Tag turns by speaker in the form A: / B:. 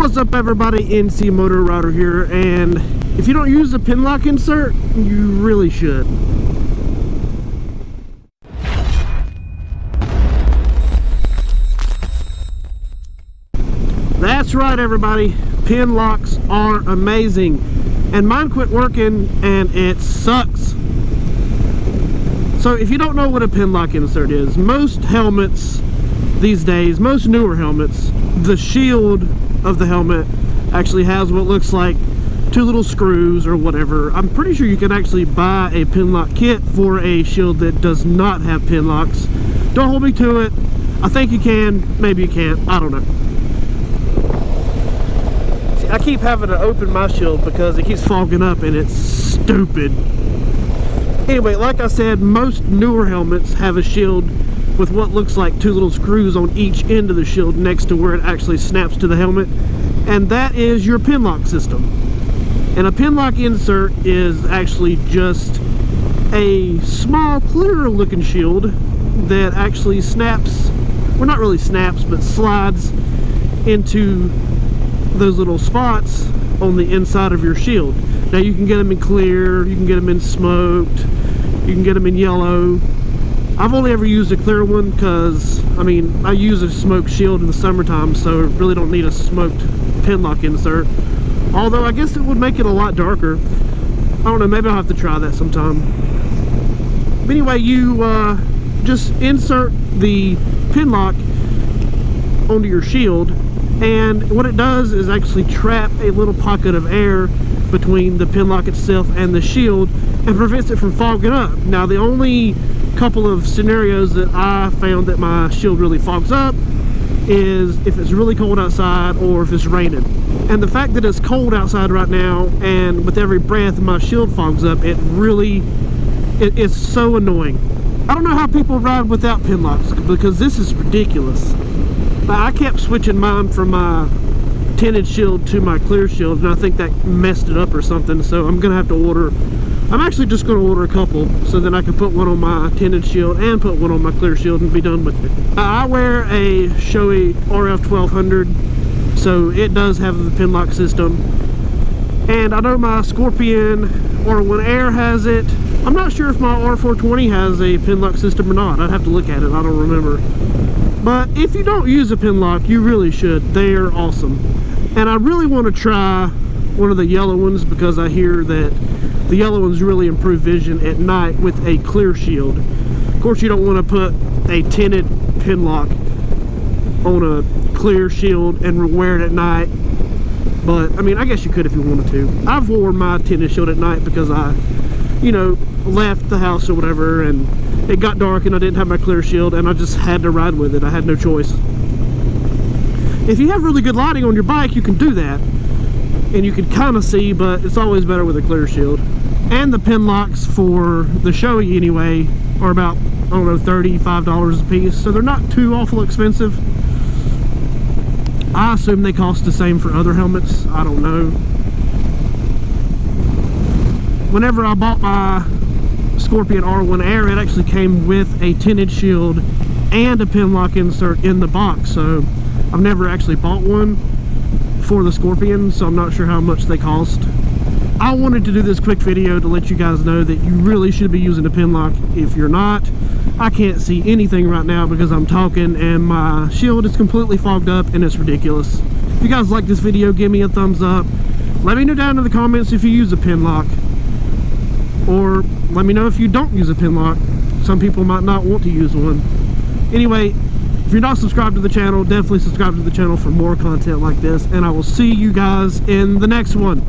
A: What's up everybody, NCmotoRIDER here, and if you don't use a Pinlock insert, you really should. That's right everybody, pin locks are amazing, and mine quit working and it sucks. So if you don't know what a Pinlock insert is, most helmets these days, most newer helmets, the shield of the helmet actually has what looks like two little screws or whatever. I'm pretty sure you can actually buy a Pinlock kit for a shield that does not have pin locks. Don't hold me to it. I think you can, maybe you can't, I don't know. See, I keep having to open my shield because it keeps fogging up and it's stupid. Anyway, like I said, most newer helmets have a shield with what looks like two little screws on each end of the shield next to where it actually snaps to the helmet, and that is your Pinlock system. And a Pinlock insert is actually just a small clear looking shield that actually snaps, well not really snaps, but slides into those little spots on the inside of your shield. Now you can get them in clear, you can get them in smoked, you can get them in yellow. I've only ever used a clear one because, I mean, I use a smoked shield in the summertime, so I really don't need a smoked Pinlock insert. Although I guess it would make it a lot darker. I don't know, maybe I'll have to try that sometime. But anyway, you just insert the Pinlock onto your shield, and what it does is actually trap a little pocket of air between the Pinlock itself and the shield and prevents it from fogging up. Now the only couple of scenarios that I found that my shield really fogs up is if it's really cold outside or if it's raining. And the fact that it's cold outside right now and with every breath my shield fogs up, it's so annoying. I don't know how people ride without pin locks because this is ridiculous. I kept switching mine from my tinted shield to my clear shield, and I think that messed it up or something, so I'm gonna have to order. I'm actually just going to order a couple so that I can put one on my tinted shield and put one on my clear shield and be done with it. I wear a Shoei RF-1200, so it does have the Pinlock system. And I know my Scorpion R1 Air has it. I'm not sure if my R420 has a Pinlock system or not. I'd have to look at it, I don't remember. But if you don't use a Pinlock, you really should. They are awesome. And I really want to try one of the yellow ones because I hear that the yellow ones really improve vision at night with a clear shield. Of course, you don't want to put a tinted Pinlock on a clear shield and wear it at night. But, I mean, I guess you could if you wanted to. I've worn my tinted shield at night because I, you know, left the house or whatever and it got dark and I didn't have my clear shield and I just had to ride with it. I had no choice. If you have really good lighting on your bike, you can do that. And you can kind of see, but it's always better with a clear shield. And the pin locks for the Shoei anyway are about, I don't know, $35 a piece, so they're not too awful expensive. I assume they cost the same for other helmets, I don't know. Whenever I bought my Scorpion R1 Air, it actually came with a tinted shield and a Pinlock insert in the box, so I've never actually bought one for the Scorpion, so I'm not sure how much they cost. I wanted to do this quick video to let you guys know that you really should be using a Pinlock. If you're not, I can't see anything right now because I'm talking and my shield is completely fogged up and it's ridiculous. If you guys like this video, give me a thumbs up. Let me know down in the comments if you use a Pinlock, or let me know if you don't use a Pinlock. Some people might not want to use one. Anyway, if you're not subscribed to the channel, definitely subscribe to the channel for more content like this, and I will see you guys in the next one.